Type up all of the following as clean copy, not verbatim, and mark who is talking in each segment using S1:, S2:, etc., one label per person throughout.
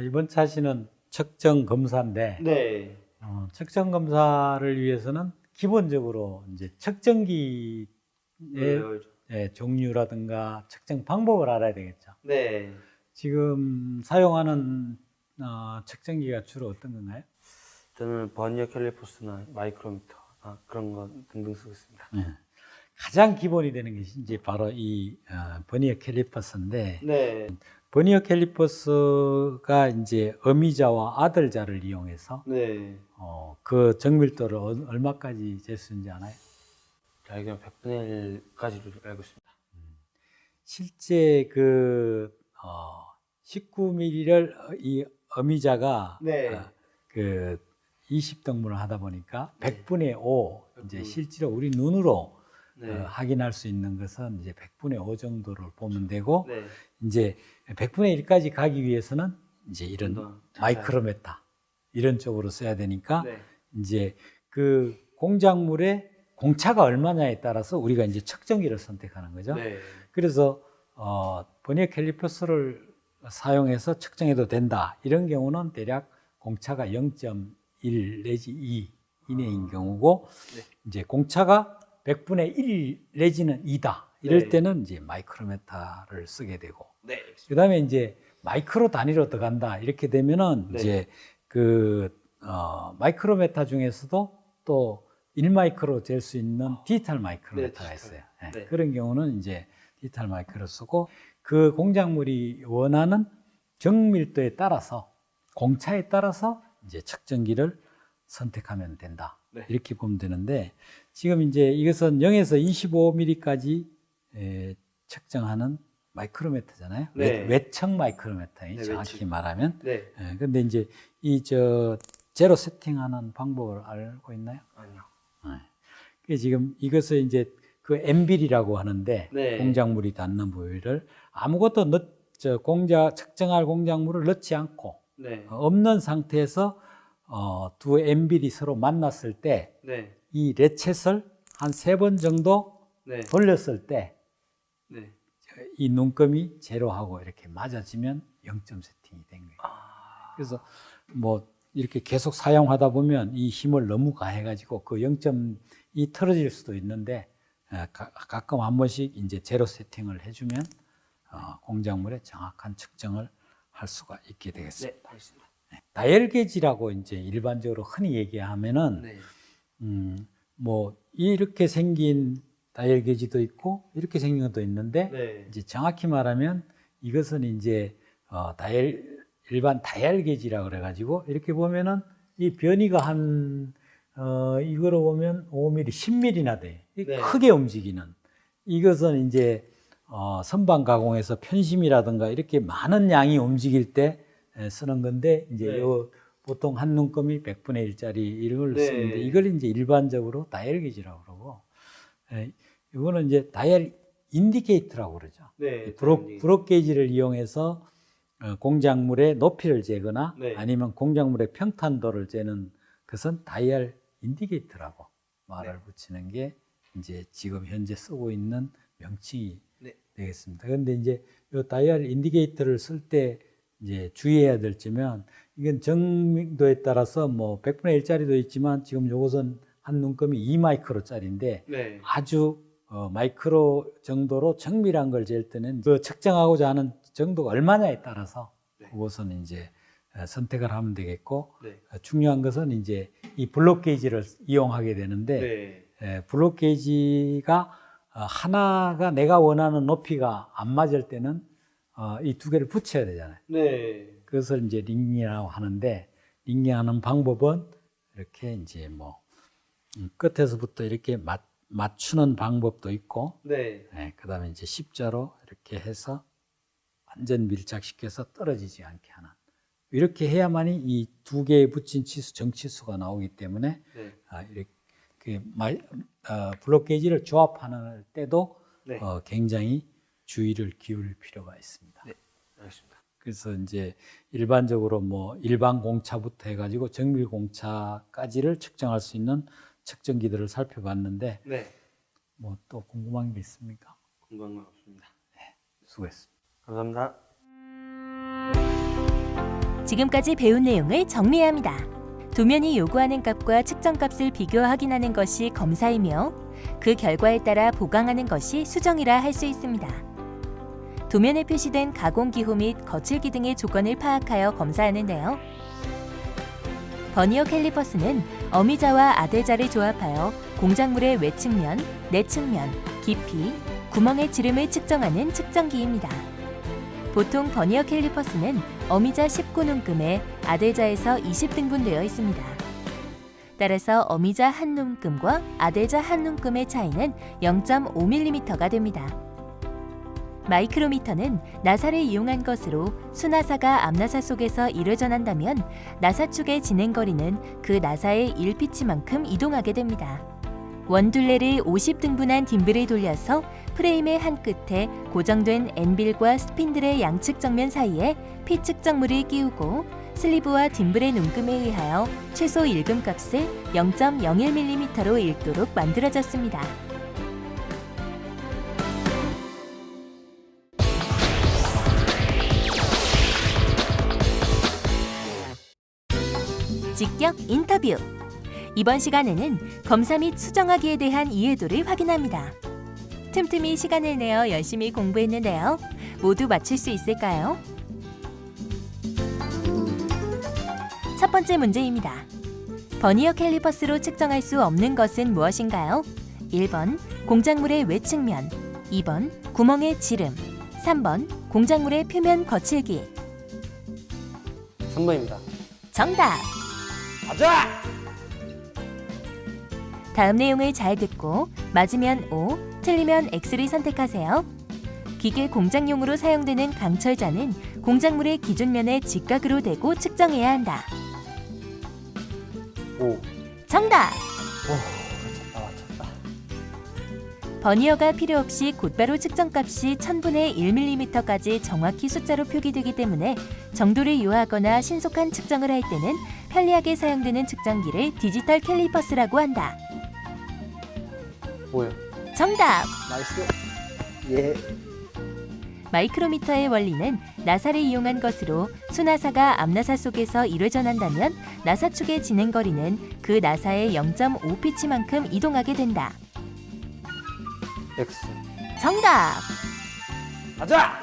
S1: 이번 차시는 측정 검사인데
S2: 네.
S1: 측정 검사를 위해서는 기본적으로 이제 측정기의
S2: 외워야죠.
S1: 종류라든가 측정 방법을 알아야 되겠죠.
S2: 네.
S1: 지금 사용하는 측정기가 주로 어떤 건가요?
S2: 저는 버니어 캘리퍼스나 마이크로미터 그런 거 등등 쓰고 있습니다.
S1: 네. 가장 기본이 되는 것이 이제 바로 이 버니어 캘리퍼스인데,
S2: 네.
S1: 버니어 캘리퍼스가 이제 어미자와 아들자를 이용해서
S2: 네.
S1: 그 정밀도를 얼마까지 잴 수 있는지 아나요?
S2: 알기로는 100분의 1까지도 알고 있습니다.
S1: 실제 그 19mm를 이 어미자가
S2: 네.
S1: 그 20등분을 하다 보니까
S2: 네.
S1: 100분의 5 이제 실제로 우리 눈으로
S2: 네.
S1: 확인할 수 있는 것은 이제 100분의 5 정도를 보면 되고,
S2: 네.
S1: 이제 100분의 1까지 가기 위해서는 이제 이런
S2: 더
S1: 마이크로메타 이런 쪽으로 써야 되니까
S2: 네.
S1: 이제 그 공작물의 공차가 얼마냐에 따라서 우리가 이제 측정기를 선택하는 거죠.
S2: 네.
S1: 그래서 버니어 캘리퍼스를 사용해서 측정해도 된다. 이런 경우는 대략 공차가 0.1 내지 2 이내인 경우고,
S2: 네.
S1: 이제 공차가 100분의 1 내지는 2다. 이럴
S2: 네.
S1: 때는 이제 마이크로메타를 쓰게 되고,
S2: 네.
S1: 그다음에 이제 마이크로 단위로 들어간다. 이렇게 되면은
S2: 네.
S1: 이제 그 마이크로메타 중에서도 또 1마이크로 잴 수 있는 디지털 마이크로메타가
S2: 네,
S1: 있어요.
S2: 디지털. 네.
S1: 그런 경우는 이제 디지털 마이크로 쓰고, 그 공작물이 원하는 정밀도에 따라서 공차에 따라서 이제 측정기를 선택하면 된다.
S2: 네.
S1: 이렇게 보면 되는데, 지금 이제 이것은 0에서 25mm까지 측정하는 마이크로메타잖아요.
S2: 네.
S1: 외측 마이크로메타에
S2: 네,
S1: 정확히
S2: 외측.
S1: 말하면.
S2: 네.
S1: 근데 이제 이 제로 세팅하는 방법을 알고 있나요?
S2: 아니요.
S1: 그 지금 이것을 이제 그 엠빌이라고 하는데,
S2: 네.
S1: 공작물이 닿는 부위를 아무것도 측정할 공작물을 넣지 않고
S2: 네.
S1: 없는 상태에서 두 엠빌이 서로 만났을 때 이
S2: 네.
S1: 레쳇을 한 3번 정도
S2: 네.
S1: 돌렸을 때
S2: 네.
S1: 이 눈금이 제로하고 이렇게 맞아지면 0점 세팅이 된 거예요. 그래서 뭐 이렇게 계속 사용하다 보면 이 힘을 너무 가해가지고 그 0점이 틀어질 수도 있는데, 가끔 한 번씩 이제 제로 세팅을 해주면 공작물의 정확한 측정을 할 수가 있게 되겠습니다.
S2: 네. 알겠습니다.
S1: 다이얼 게이지라고 이제 일반적으로 흔히 얘기하면은
S2: 네.
S1: 뭐 이렇게 생긴 다이얼 게이지도 있고 이렇게 생긴 것도 있는데,
S2: 네.
S1: 이제 정확히 말하면 이것은 이제 일반 다이얼 게이지라고 그래가지고, 이렇게 보면은 이 변이가 한 이거로 보면 5mm, 10mm나 돼.
S2: 네.
S1: 크게 움직이는. 이것은 이제 선반 가공에서 편심이라든가 이렇게 많은 양이 움직일 때 쓰는 건데, 이제
S2: 네.
S1: 요 보통 한 눈금이 100분의 1짜리 이런 걸
S2: 네.
S1: 쓰는데, 이걸 이제 일반적으로 다이얼 게이지라고 그러고, 이거는 이제 다이얼 인디케이터라고 그러죠.
S2: 네.
S1: 브록 게이지를 이용해서 공작물의 높이를 재거나
S2: 네.
S1: 아니면 공작물의 평탄도를 재는 것은 다이얼 인디케이터라고 말을
S2: 네.
S1: 붙이는 게 이제 지금 현재 쓰고 있는 명칭이
S2: 네.
S1: 되겠습니다. 그런데 이제 이 다이얼 인디케이터를 쓸 때 이제 주의해야 될 점은, 이건 정밀도에 따라서 뭐 100분의 1짜리도 있지만 지금 요것은 한 눈금이 2마이크로짜리인데
S2: 네.
S1: 아주 마이크로 정도로 정밀한 걸 잴 때는 그 측정하고자 하는 정도가 얼마냐에 따라서
S2: 네.
S1: 그것은 이제 선택을 하면 되겠고,
S2: 네.
S1: 중요한 것은 이제 이 블록 게이지를 이용하게 되는데,
S2: 네.
S1: 블록 게이지가 하나가 내가 원하는 높이가 안 맞을 때는 이 두 개를 붙여야 되잖아요.
S2: 네.
S1: 그것을 이제 링이라고 하는데, 링이하는 방법은 이렇게 이제 뭐 끝에서부터 이렇게 맞추는 방법도 있고,
S2: 네.
S1: 그다음에 이제 십자로 이렇게 해서 완전 밀착시켜서 떨어지지 않게 하는, 이렇게 해야만이 이 두 개에 붙인 치수 정치수가 나오기 때문에
S2: 네.
S1: 이렇게 블록 게이지를 조합하는 때도
S2: 네.
S1: 굉장히 주의를 기울일 필요가 있습니다.
S2: 네. 알겠습니다.
S1: 그래서 이제 일반적으로 뭐 일반 공차부터 해가지고 정밀 공차까지를 측정할 수 있는 측정기들을 살펴봤는데,
S2: 네.
S1: 뭐 또 궁금한 게 있습니까?
S2: 궁금한 건 없습니다.
S1: 수고했습니다.
S2: 감사합니다.
S3: 지금까지 배운 내용을 정리합니다. 도면이 요구하는 값과 측정값을 비교 확인하는 것이 검사이며 그 결과에 따라 보강하는 것이 수정이라 할 수 있습니다. 도면에 표시된 가공기호 및 거칠기 등의 조건을 파악하여 검사하는데요. 버니어 캘리퍼스는 어미자와 아대자를 조합하여 공작물의 외측면, 내측면, 깊이, 구멍의 지름을 측정하는 측정기입니다. 보통 버니어 캘리퍼스는 어미자 19눈금에 아대자에서 20등분 되어 있습니다. 따라서 어미자 한 눈금과 아대자 한 눈금의 차이는 0.5mm가 됩니다. 마이크로미터는 나사를 이용한 것으로 수나사가 앞나사 속에서 이를 전한다면 나사 축의 진행거리는 그 나사의 1피치만큼 이동하게 됩니다. 원둘레를 50등분한 dim블을 돌려서 프레임의 한 끝에 고정된 엔빌과 스핀들의 양측 정면 사이에 피 측정물을 끼우고 슬리브와 dim블의 눈금에 의하여 최소 일금값을 0.01mm로 읽도록 만들어졌습니다. 직격 인터뷰. 이번 시간에는 검사 및 수정하기에 대한 이해도를 확인합니다. 틈틈이 시간을 내어 열심히 공부했는데요. 모두 맞출 수 있을까요? 첫 번째 문제입니다. 버니어 캘리퍼스로 측정할 수 없는 것은 무엇인가요? 1번 공작물의 외측면, 2번 구멍의 지름, 3번 공작물의 표면 거칠기.
S2: 3번입니다.
S3: 정답!
S2: 가자!
S3: 다음 내용을 잘 듣고 맞으면 O, 틀리면 X를 선택하세요. 기계 공작용으로 사용되는 강철자는 공작물의 기준면에 직각으로 대고 측정해야 한다.
S2: 5.
S3: 정답!
S2: 맞췄다.
S3: 버니어가 필요 없이 곧바로 측정값이 1000분의 1mm까지 정확히 숫자로 표기되기 때문에 정도를 요하거나 신속한 측정을 할 때는 편리하게 사용되는 측정기를 디지털 캘리퍼스라고 한다.
S2: 5요.
S3: 정답!
S2: 나이스. 예.
S3: 마이크로미터의 원리는 나사를 이용한 것으로 수나사가 앞나사 속에서 이를 전한다면 나사 축의 진행거리는 그 나사의 0.5피치만큼 이동하게 된다.
S2: X.
S3: 정답!
S2: 가자!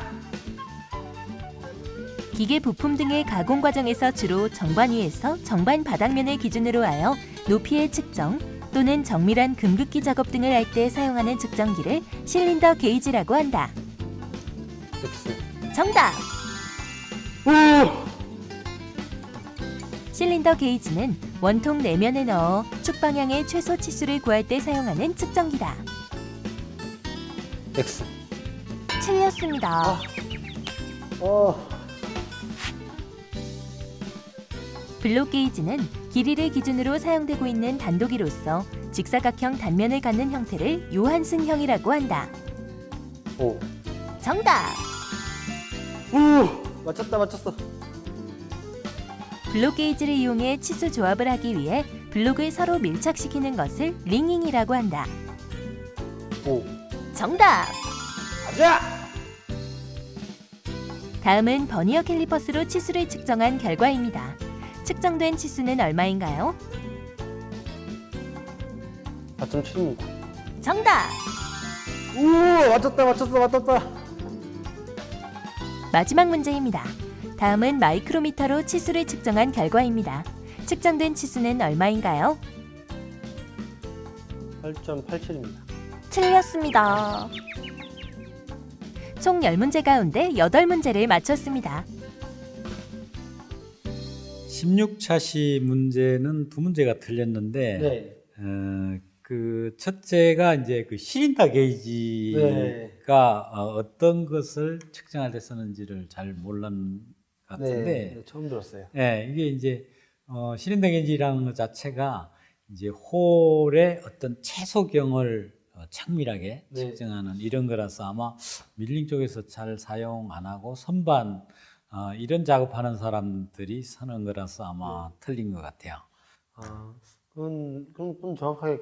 S3: 기계 부품 등의 가공 과정에서 주로 정반 위에서 정반 바닥면을 기준으로 하여 높이의 측정 또는 정밀한 금극기 작업 등을 할 때 사용하는 측정기를 실린더 게이지라고 한다.
S2: X.
S3: 정답! 실린더 게이지는 원통 내면에 넣어 축 방향의 최소 치수를 구할 때 사용하는 측정기다.
S2: X.
S3: 틀렸습니다. 블록 게이지는 길이를 기준으로 사용되고 있는 단도기로서 직사각형 단면을 갖는 형태를 요한슨형이라고 한다.
S2: 5.
S3: 정답!
S2: 맞췄어.
S3: 블록 게이지를 이용해 치수 조합을 하기 위해 블록을 서로 밀착시키는 것을 링잉이라고 한다.
S2: 5.
S3: 정답!
S2: 가자!
S3: 다음은 버니어 캘리퍼스로 치수를 측정한 결과입니다. 측정된 치수는 얼마인가요?
S2: 4.7입니다.
S3: 정답!
S2: 맞췄다.
S3: 마지막 문제입니다. 다음은 마이크로미터로 치수를 측정한 결과입니다. 측정된 치수는 얼마인가요?
S2: 8.87입니다.
S3: 틀렸습니다. 총 10문제 가운데 8문제를 맞췄습니다.
S1: 16차시 문제는 두 문제가 틀렸는데
S2: 네.
S1: 그 첫째가 이제 그 시린더 게이지가 어떤 것을 측정할 때 쓰는지를 잘 몰랐는 것 같은데,
S2: 처음 들었어요.
S1: 네, 이게 이제 시린더 게이지라는 것 자체가 이제 홀의 어떤 채소경을 정밀하게 측정하는 이런 거라서 아마 밀링 쪽에서 잘 사용 안 하고 선반 이런 작업하는 사람들이 쓰는 거라서 아마 틀린 것 같아요.
S2: 그럼 정확하게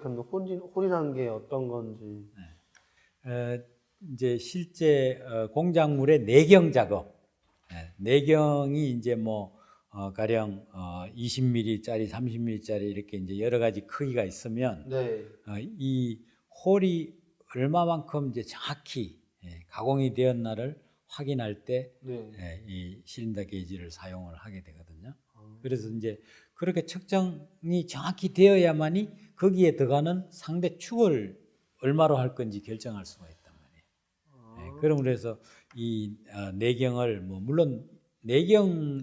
S2: 홀이라는 게 어떤 건지.
S1: 이제 실제 공작물의 내경 작업, 내경이 이제 뭐 가령 20mm짜리, 30mm짜리 이렇게 이제 여러 가지 크기가 있으면
S2: 네.
S1: 이 홀이 얼마만큼 이제 정확히 가공이 되었나를 확인할 때 이 실린더 게이지를 사용을 하게 되거든요. 그래서 이제 그렇게 측정이 정확히 되어야만이 거기에 들어가는 상대 축을 얼마로 할 건지 결정할 수가 있단 말이에요. 그럼 그래서 이 내경을 뭐 물론 내경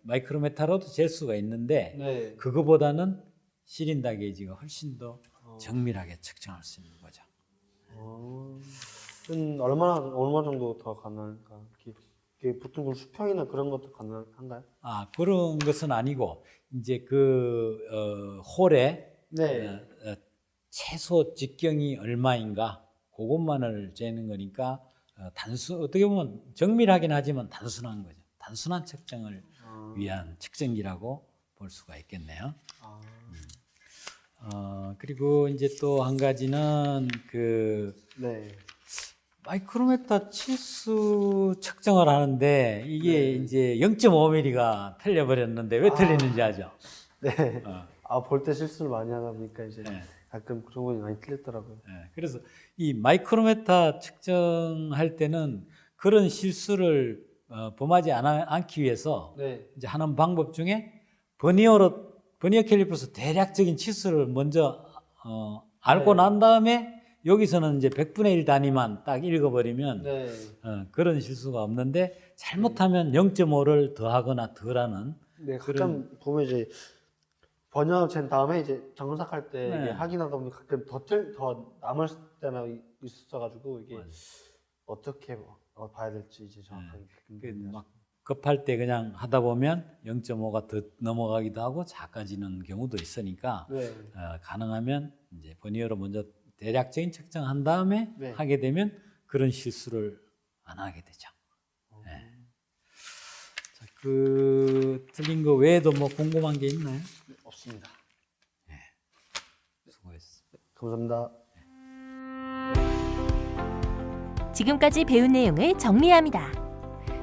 S1: 마이크로메타로도 잴 수가 있는데 그거보다는 실린더 게이지가 훨씬 더 정밀하게 측정할 수 있는 거죠.
S2: 얼마 정도 더 가능할까? 이게 보통 그 수평이나 그런 것도 가능한가요?
S1: 그런 것은 아니고 이제 그 홀에 최소 직경이 얼마인가 그것만을 재는 거니까 어떻게 보면 정밀하긴 하지만 단순한 거죠. 단순한 측정을 위한 측정기라고 볼 수가 있겠네요. 그리고 이제 또 한 가지는 그 마이크로메타 치수 측정을 하는데 이게 이제 0.5mm가 틀려버렸는데 왜 틀리는지 아죠?
S2: 볼 때 실수를 많이 하다 보니까 이제 가끔 그런 거 많이 틀렸더라고요.
S1: 그래서 이 마이크로메타 측정할 때는 그런 실수를 범하지 않기 위해서 이제 하는 방법 중에 버니어 캘리퍼스 대략적인 치수를 먼저 알고 난 다음에 여기서는 이제 100분의 1 단위만 딱 읽어버리면 그런 실수가 없는데 잘못하면 0.5를 더하거나 덜하는
S2: 가끔 보면 이제 번역 잰 다음에 이제 정삭할 때 이게 확인하다 보면 가끔 더 남을 때나 있어가지고 이게 어떻게 봐야 될지 이제 정확하게
S1: 막 급할 때 그냥 하다 보면 0.5가 더 넘어가기도 하고 작아지는 경우도 있으니까 가능하면 이제 버니어로 먼저 대략적인 측정한 다음에 하게 되면 그런 실수를 안 하게 되죠. 자, 그 틀린 거 외에도 뭐 궁금한 게 있나요?
S2: 없습니다.
S1: 수고했습니다.
S2: 감사합니다.
S3: 지금까지 배운 내용을 정리합니다.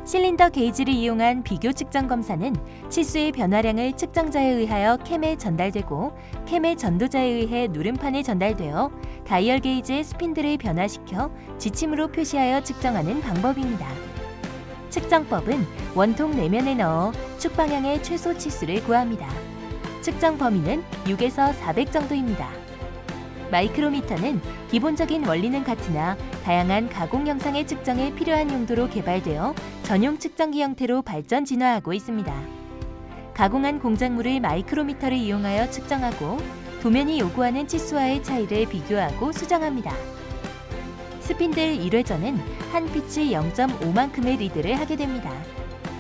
S3: 실린더 게이지를 이용한 비교 측정 검사는 치수의 변화량을 측정자에 의하여 캠에 전달되고 캠의 전도자에 의해 누름판에 전달되어 다이얼 게이지의 스핀들을 변화시켜 지침으로 표시하여 측정하는 방법입니다. 측정법은 원통 내면에 넣어 축 방향의 최소 치수를 구합니다. 측정 범위는 6에서 400 정도입니다. 마이크로미터는 기본적인 원리는 같으나 다양한 가공 영상의 측정에 필요한 용도로 개발되어 전용 측정기 형태로 발전 진화하고 있습니다. 가공한 공작물을 마이크로미터를 이용하여 측정하고 도면이 요구하는 치수와의 차이를 비교하고 수정합니다. 스핀들 1회전은 한 피치 0.5만큼의 리드를 하게 됩니다.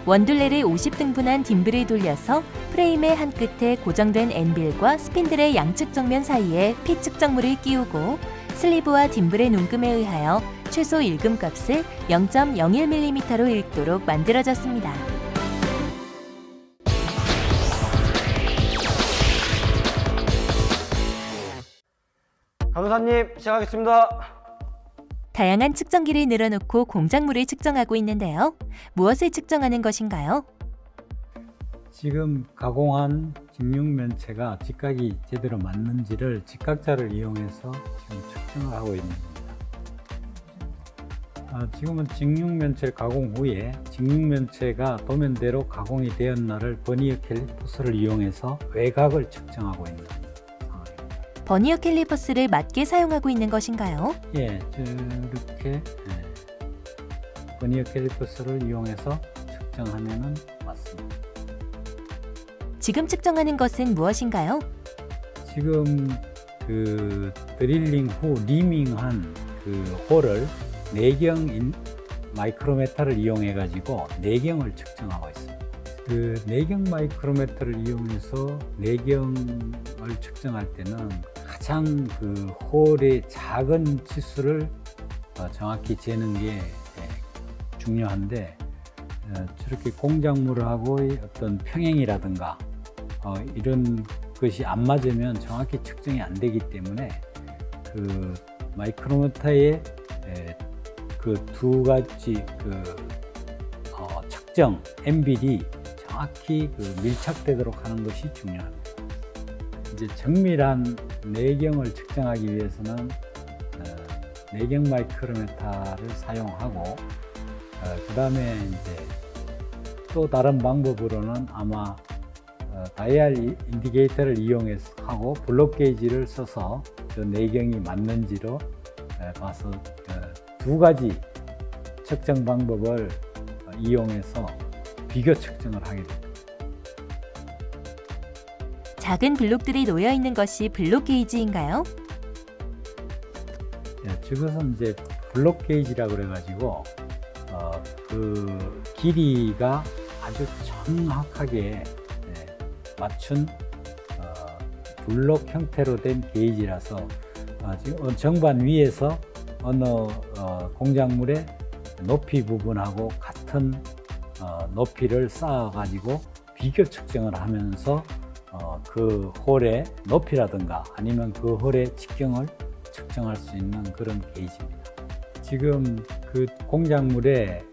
S3: 원둘레를 50등분한 딤블을 돌려서 프레임의 한 끝에 고정된 엔빌과 스핀들의 양측 정면 사이에 피 측정물을 끼우고 슬리브와 딤블의 눈금에 의하여 최소 일금값을 0.01mm로 읽도록 만들어졌습니다.
S2: 강사님 시작하겠습니다.
S3: 다양한 측정기를 늘어놓고 공작물을 측정하고 있는데요. 무엇을 측정하는 것인가요?
S1: 지금 가공한 직육면체가 직각이 제대로 맞는지를 직각자를 이용해서 지금 측정을 하고 있는 겁니다. 지금은 직육면체를 가공 후에 직육면체가 도면대로 가공이 되었나를 버니어 캘리퍼스를 이용해서 외곽을 측정하고 있는 겁니다.
S3: 버니어 캘리퍼스를 맞게 사용하고 있는 것인가요?
S1: 저렇게 버니어 캘리퍼스를 이용해서 측정하면은 맞습니다.
S3: 지금 측정하는 것은 무엇인가요?
S1: 지금 그 드릴링 후 리밍한 그 홀을 내경 마이크로메타를 이용해 가지고 내경을 측정하고 있습니다. 그 내경 마이크로메타를 이용해서 내경을 측정할 때는 가장 그 홀의 작은 치수를 정확히 재는 게 중요한데 저렇게 공작물하고의 어떤 평행이라든가 이런 것이 안 맞으면 정확히 측정이 안 되기 때문에 그 마이크로메타의 그 두 가지 그 측정 엔빌이 정확히 그 밀착되도록 하는 것이 중요합니다. 이제 정밀한 내경을 측정하기 위해서는 내경 마이크로메타를 사용하고 그 다음에 이제 또 다른 방법으로는 아마 다이얼 인디케이터를 이용해서 하고 블록 게이지를 써서 그 내경이 맞는지로 봐서 두 가지 측정 방법을 이용해서 비교 측정을 하게 됩니다.
S3: 작은 블록들이 놓여 있는 것이 블록 게이지인가요?
S1: 저것은 이제 블록 게이지라고 그래가지고 그 길이가 아주 정확하게 맞춘 블록 형태로 된 게이지라서 지금 정반 위에서 어느 공작물의 높이 부분하고 같은 높이를 쌓아가지고 비교 측정을 하면서 그 홀의 높이라든가 아니면 그 홀의 직경을 측정할 수 있는 그런 게이지입니다. 지금 그 공작물의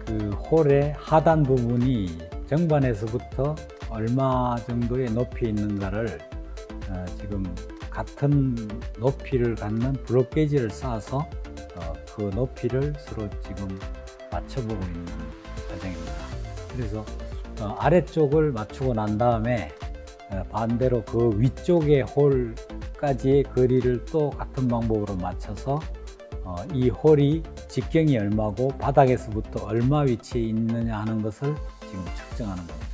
S1: 그 홀의 하단 부분이 정반에서부터 얼마 정도의 높이에 있는가를 지금 같은 높이를 갖는 블록 게이지를 쌓아서 그 높이를 서로 지금 맞춰보고 있는 과정입니다. 그래서 아래쪽을 맞추고 난 다음에 반대로 그 위쪽의 홀까지의 거리를 또 같은 방법으로 맞춰서 이 홀이 직경이 얼마고 바닥에서부터 얼마 위치에 있느냐 하는 것을 지금 측정하는 겁니다.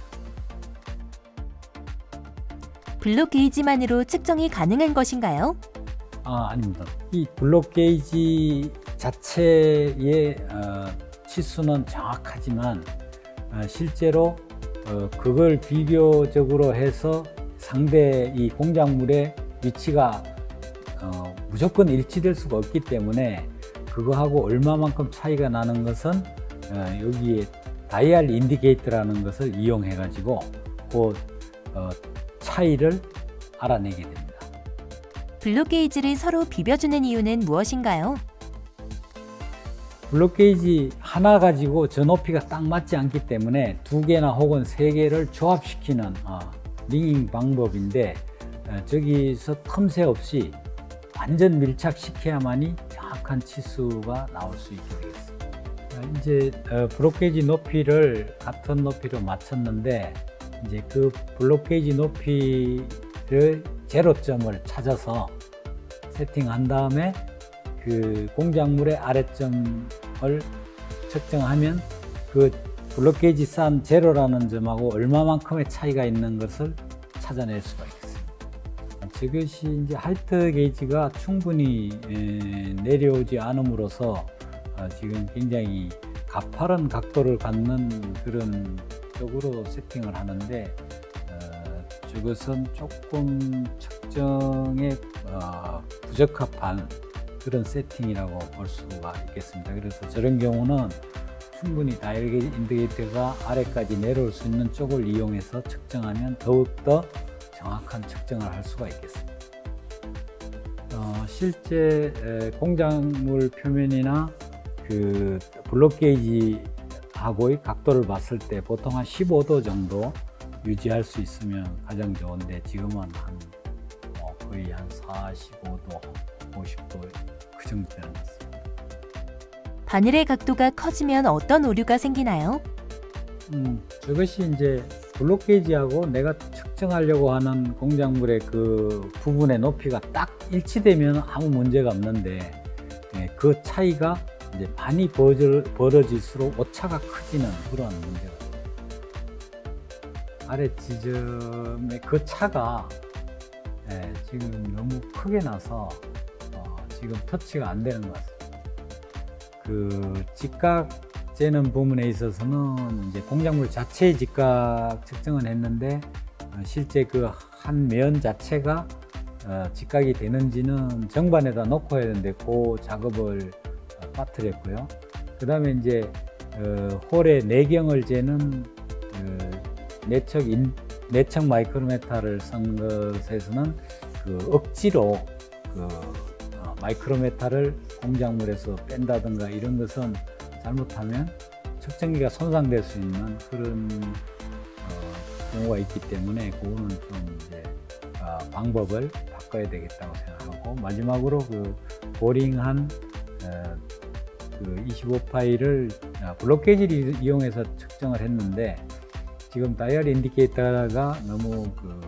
S3: 블록 게이지만으로 측정이 가능한 것인가요?
S1: 아닙니다. 이 블록 게이지 자체의 치수는 정확하지만 실제로 그걸 비교적으로 해서 상대 이 공작물의 위치가 무조건 일치될 수가 없기 때문에 그거하고 얼마만큼 차이가 나는 것은 여기에 다이얼 인디케이터라는 것을 이용해 가지고 그 차이를 알아내게 됩니다.
S3: 블록 게이지를 서로 비벼주는 이유는 무엇인가요?
S1: 블록 게이지 하나 가지고 저 높이가 딱 맞지 않기 때문에 두 개나 혹은 세 개를 조합시키는 링잉 방법인데 저기서 틈새 없이 완전 밀착시켜야만이 정확한 치수가 나올 수 있게 되겠습니다. 이제 블록 게이지 높이를 같은 높이로 맞췄는데 이제 그 블록 게이지 높이를 제로점을 찾아서 세팅한 다음에 그 공작물의 아래점을 측정하면 그 블록 게이지 싼 제로라는 점하고 얼마만큼의 차이가 있는 것을 찾아낼 수가 있습니다. 저것이 이제 할트 게이지가 충분히 내려오지 않음으로써 지금 굉장히 가파른 각도를 갖는 그런 쪽으로 세팅을 하는데 저것은 조금 측정에 부적합한 그런 세팅이라고 볼 수가 있겠습니다. 그래서 저런 경우는 충분히 다이얼 인디케이터가 아래까지 내려올 수 있는 쪽을 이용해서 측정하면 더욱더 정확한 측정을 할 수가 있겠습니다. 실제 공작물 표면이나 그 블록 게이지하고의 각도를 봤을 때 보통 한 15도 정도 유지할 수 있으면 가장 좋은데 지금은 거의 한 45도, 50도 그 정도 되는 것 같습니다.
S3: 바늘의 각도가 커지면 어떤 오류가 생기나요?
S1: 저것이 이제 블록 게이지하고 내가 측정하려고 하는 공작물의 그 부분의 높이가 딱 일치되면 아무 문제가 없는데 그 차이가 이제 많이 벌어질수록 오차가 커지는 그런 문제가 있습니다. 아래 지점의 그 차가 지금 너무 크게 나서 지금 터치가 안 되는 것 같습니다. 그 직각 재는 부분에 있어서는 이제 공작물 자체의 직각 측정은 했는데 실제 그 한 면 자체가 직각이 되는지는 정반에다 놓고 해야 되는데 그 작업을 빠뜨렸고요. 그 다음에 이제 홀의 내경을 재는 내척 마이크로메타를 쓴 것에서는 그 억지로 그 마이크로메타를 공작물에서 뺀다든가 이런 것은 잘못하면 측정기가 손상될 수 있는 그런 경우가 있기 때문에 그거는 좀 이제 방법을 바꿔야 되겠다고 생각하고, 마지막으로 그 보링한 그 25파일을 블록 게이지를 이용해서 측정을 했는데, 지금 다이얼 인디케이터가 너무 그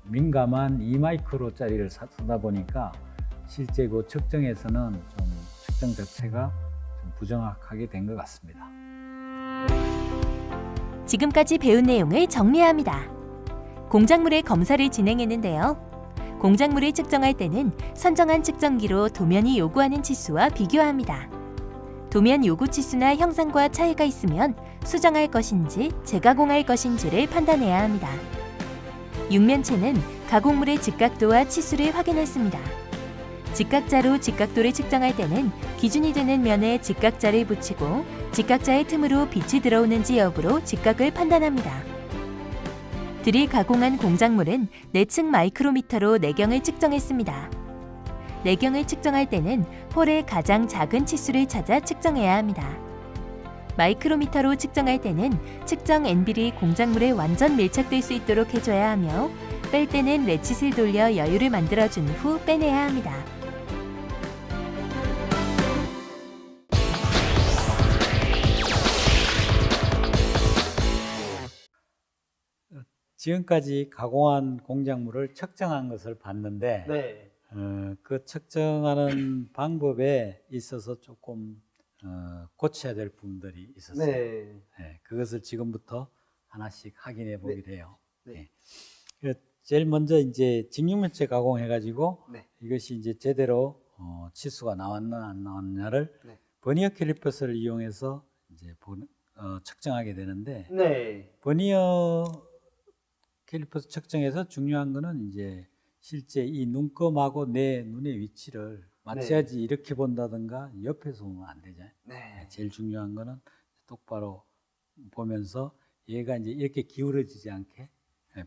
S1: 민감한 2마이크로짜리를 쓰다 보니까 실제 그 측정에서는 좀 측정 자체가 좀 부정확하게 된 것 같습니다.
S3: 지금까지 배운 내용을 정리합니다. 공작물의 검사를 진행했는데요. 공작물을 측정할 때는 선정한 측정기로 도면이 요구하는 치수와 비교합니다. 도면 요구 치수나 형상과 차이가 있으면 수정할 것인지 재가공할 것인지를 판단해야 합니다. 육면체는 가공물의 직각도와 치수를 확인했습니다. 직각자로 직각도를 측정할 때는 기준이 되는 면에 직각자를 붙이고 직각자의 틈으로 빛이 들어오는지 여부로 직각을 판단합니다. 드릴 가공한 공작물은 내측 마이크로미터로 내경을 측정했습니다. 내경을 측정할 때는 홀의 가장 작은 치수를 찾아 측정해야 합니다. 마이크로미터로 측정할 때는 측정 앤빌이 공작물에 완전 밀착될 수 있도록 해줘야 하며, 뺄 때는 레칫을 돌려 여유를 만들어준 후 빼내야 합니다.
S1: 지금까지 가공한 공작물을 측정한 것을 봤는데,
S2: 네.
S1: 그 측정하는 방법에 있어서 조금 고쳐야 될 부분들이 있었어요.
S2: 네.
S1: 네, 그것을 지금부터 하나씩 확인해 보기로 해요.
S2: 네.
S1: 그 제일 먼저 이제 직육면체 가공해가지고
S2: 네.
S1: 이것이 이제 제대로 치수가 나왔나 안 나왔냐를
S2: 네.
S1: 버니어 캘리퍼스를 이용해서 이제 측정하게 되는데,
S2: 네.
S1: 버니어 캘리퍼스 측정에서 중요한 거는 이제 실제 이 눈금하고 내 눈의 위치를 맞춰야지. 이렇게 본다든가 옆에서 보면 안 되잖아요.
S2: 네.
S1: 제일 중요한 거는 똑바로 보면서 얘가 이제 이렇게 기울어지지 않게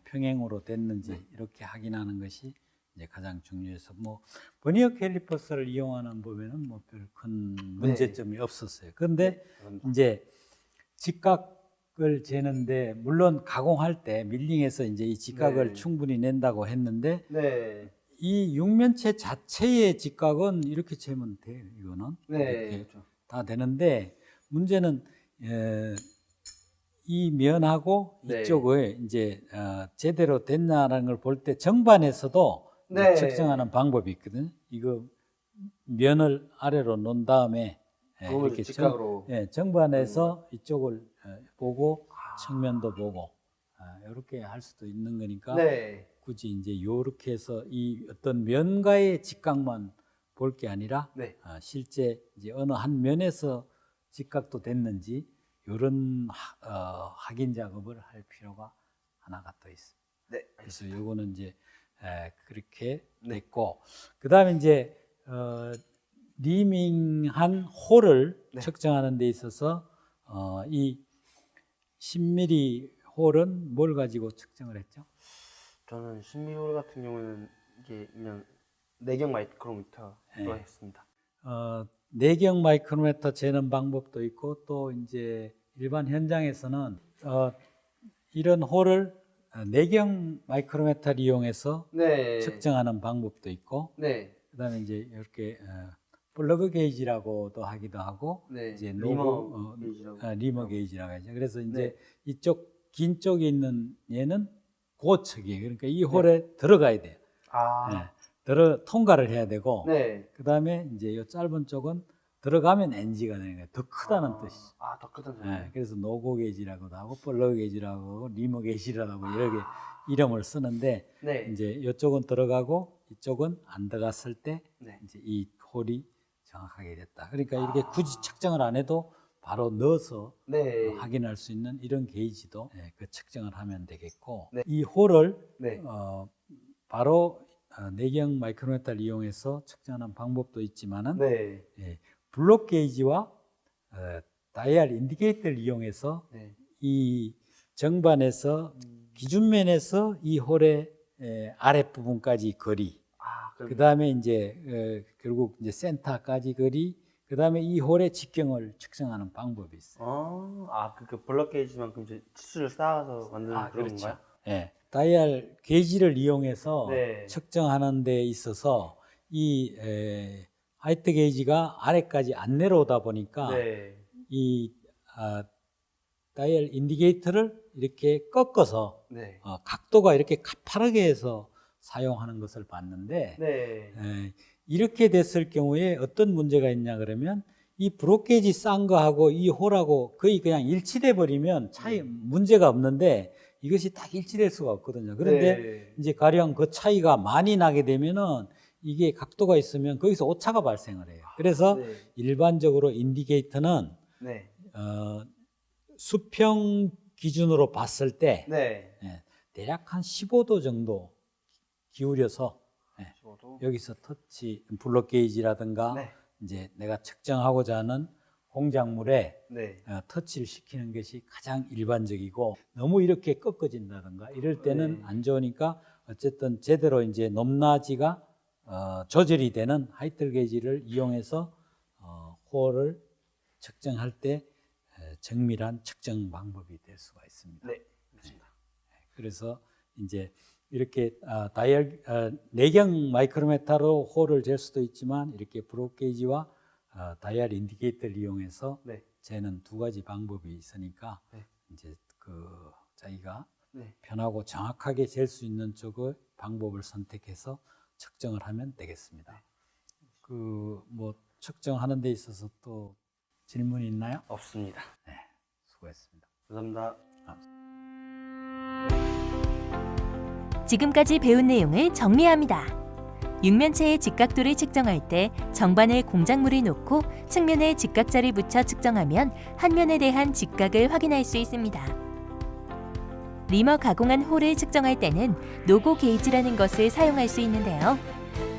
S1: 평행으로 됐는지 이렇게 확인하는 것이 이제 가장 중요해서, 뭐 버니어 캘리퍼스를 이용하는 법에는 뭐 별 큰 문제점이 없었어요. 그런데 이제 직각을 재는데, 물론 가공할 때 밀링해서 이제 이 직각을 충분히 낸다고 했는데,
S2: 네.
S1: 이 육면체 자체의 직각은 이렇게 재면 돼요. 이거는
S2: 네.
S1: 이렇게
S2: 그렇죠.
S1: 다 되는데, 문제는 이 면하고
S2: 네.
S1: 이쪽을 이제 제대로 됐냐라는 걸 볼 때 정반에서도
S2: 네.
S1: 측정하는 방법이 있거든요. 이거 면을 아래로 놓은 다음에 이렇게
S2: 직각으로.
S1: 정반에서 이쪽을 보고 측면도 보고 이렇게 할 수도 있는 거니까,
S2: 네.
S1: 굳이 이제 이렇게 해서 이 어떤 면과의 직각만 볼 게 아니라
S2: 네.
S1: 실제 이제 어느 한 면에서 직각도 됐는지 이런 확인 작업을 할 필요가 하나가 더 있습니다.
S2: 네.
S1: 그래서 요거는 이제 그렇게
S2: 네.
S1: 됐고, 그다음에 이제 리밍한 홀을
S2: 네.
S1: 측정하는 데 있어서 이 10mm 홀은 뭘 가지고 측정을 했죠?
S2: 저는 신미홀 같은 경우는 이게 그냥 내경 마이크로미터로
S1: 네.
S2: 했습니다.
S1: 내경 마이크로미터 재는 방법도 있고, 또 이제 일반 현장에서는 이런 홀을 내경 마이크로미터를 이용해서
S2: 네.
S1: 측정하는 방법도 있고,
S2: 네.
S1: 그다음에 이제 이렇게 플러그 게이지라고도 하기도 하고,
S2: 네.
S1: 이제
S2: 리머 게이지라고.
S1: 리머 게이지라고 하죠. 그래서 이제
S2: 네.
S1: 이쪽 긴 쪽에 있는 얘는 고측이에요. 그러니까 이 홀에 들어가야 돼요.
S2: 아.
S1: 통과를 해야 되고,
S2: 네.
S1: 그다음에 이제 이 짧은 쪽은 들어가면 NG가 되는 거예요. 더 크다는 뜻이죠.
S2: 더 크다는
S1: 네, 그래서 노고 게이지라고도 하고 플러그 게이지라고 하고 리머 게이지라고 하고 여러 개 이름을 쓰는데,
S2: 네.
S1: 이제 이쪽은 들어가고 이쪽은 안 들어갔을 때
S2: 네.
S1: 이제 이 홀이 정확하게 됐다. 그러니까 이렇게 굳이 측정을 안 해도 바로 넣어서
S2: 네.
S1: 확인할 수 있는 이런 게이지도 그 측정을 하면 되겠고,
S2: 네.
S1: 이 홀을
S2: 네.
S1: 바로 내경 마이크로미터를 이용해서 측정하는 방법도 있지만은,
S2: 네.
S1: 블록 게이지와 다이얼 인디케이터를 이용해서
S2: 네.
S1: 이 정반에서 기준면에서 이 홀의 아랫부분까지 거리,
S2: 그럼
S1: 그 다음에 이제 결국 이제 센터까지 거리, 그 그다음에 이 홀의 직경을 측정하는 방법이 있어요.
S2: 그 블럭 게이지만큼 이제 치수를 쌓아서 만드는 그런
S1: 그렇죠.
S2: 건가요?
S1: 예. 다이얼 게이지를 이용해서
S2: 네.
S1: 측정하는 데 있어서 이 하이트 게이지가 아래까지 안 내려오다 보니까
S2: 네.
S1: 이 다이얼 인디게이터를 이렇게 꺾어서
S2: 네.
S1: 각도가 이렇게 가파르게 해서 사용하는 것을 봤는데
S2: 네.
S1: 이렇게 됐을 경우에 어떤 문제가 있냐 그러면 이 브록 게이지 싼 거하고 이 홀하고 거의 그냥 일치돼 버리면 문제가 없는데 이것이 딱 일치될 수가 없거든요. 그런데
S2: 네.
S1: 이제 가령 그 차이가 많이 나게 되면은 이게 각도가 있으면 거기서 오차가 발생을 해요. 그래서
S2: 네.
S1: 일반적으로 인디게이터는
S2: 네.
S1: 수평 기준으로 봤을 때
S2: 네.
S1: 대략 한 15도 정도 기울여서
S2: 저도.
S1: 여기서 터치 블록 게이지라든가
S2: 네.
S1: 이제 내가 측정하고자 하는 공작물에
S2: 네.
S1: 터치를 시키는 것이 가장 일반적이고 너무 이렇게 꺾어진다든가 이럴 때는
S2: 네.
S1: 안 좋으니까 어쨌든 제대로 이제 높낮이가 조절이 되는 하이트 게이지를 이용해서 홀을 측정할 때 정밀한 측정 방법이 될 수가 있습니다.
S2: 네. 그렇습니다.
S1: 그래서 이제 이렇게 다이얼 내경 마이크로메타로 홀을 잴 수도 있지만 이렇게 브록 게이지와 다이얼 인디케이터를 이용해서
S2: 네.
S1: 재는 두 가지 방법이 있으니까
S2: 네.
S1: 이제 자기가
S2: 네.
S1: 편하고 정확하게 잴 수 있는 쪽의 방법을 선택해서 측정을 하면 되겠습니다. 뭐 측정하는 데 있어서 또 질문이 있나요?
S2: 없습니다.
S1: 네, 수고했습니다.
S2: 감사합니다.
S3: 지금까지 배운 내용을 정리합니다. 육면체의 직각도를 측정할 때 정반을 공작물에 놓고 측면에 직각자를 붙여 측정하면 한 면에 대한 직각을 확인할 수 있습니다. 리머 가공한 홀을 측정할 때는 노고 게이지라는 것을 사용할 수 있는데요.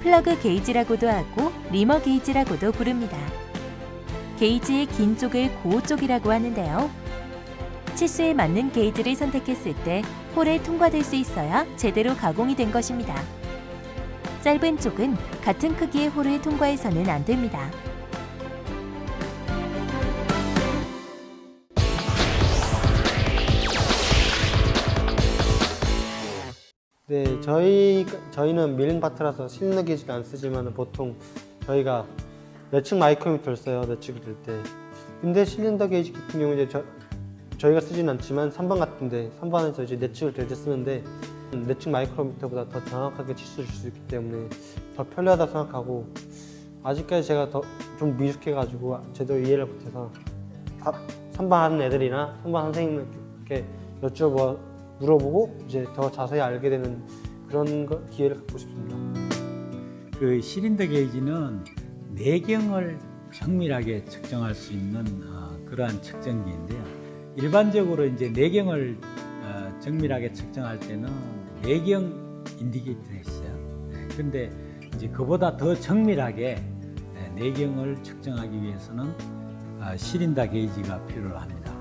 S3: 플러그 게이지라고도 하고 리머 게이지라고도 부릅니다. 게이지의 긴 쪽을 고호 쪽이라고 하는데요. 치수에 맞는 게이지를 선택했을 때 홀에 통과될 수 있어야 제대로 가공이 된 것입니다. 짧은 쪽은 같은 크기의 홀을 통과해서는 안 됩니다.
S2: 네, 저희는 밀링 파트라서 실내 게이지를 안 쓰지만 보통 저희가 내측 마이크로미터를 써요. 내측을 들 때. 근데 실린더 게이지 같은 경우 이제 저희가 쓰진 않지만 3번 같은데 3번에서 이제 내측을 들 때 쓰는데 내측 마이크로미터보다 더 정확하게 치수를 줄 수 있기 때문에 더 편리하다고 생각하고 아직까지 제가 더 좀 미숙해가지고 제대로 이해를 못해서 3번 하는 애들이나 3번 선생님께 물어보고 이제 더 자세히 알게 되는 그런 기회를 갖고 싶습니다.
S1: 그 실린더 게이지는 내경을 정밀하게 측정할 수 있는 그러한 측정기인데요. 일반적으로 이제 내경을 정밀하게 측정할 때는 내경 인디케이터가 있어요. 그런데 이제 그보다 더 정밀하게 내경을 측정하기 위해서는 실린더 게이지가 필요합니다.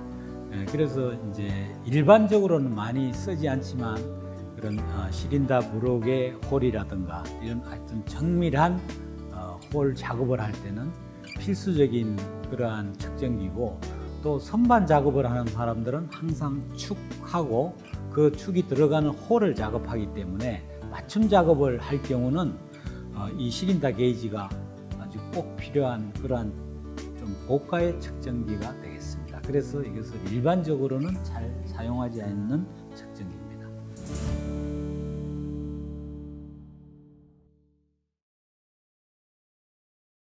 S1: 그래서 이제 일반적으로는 많이 쓰지 않지만 그런 실린더 브록의 홀이라든가 이런 하여튼 정밀한 홀 작업을 할 때는 필수적인 그러한 측정기고 또 선반 작업을 하는 사람들은 항상 축하고 그 축이 들어가는 홀을 작업하기 때문에 맞춤 작업을 할 경우는 이 실린더 게이지가 아주 꼭 필요한 그러한 좀 고가의 측정기가 되겠습니다. 그래서 이것을 일반적으로는 잘 사용하지 않는 측정기.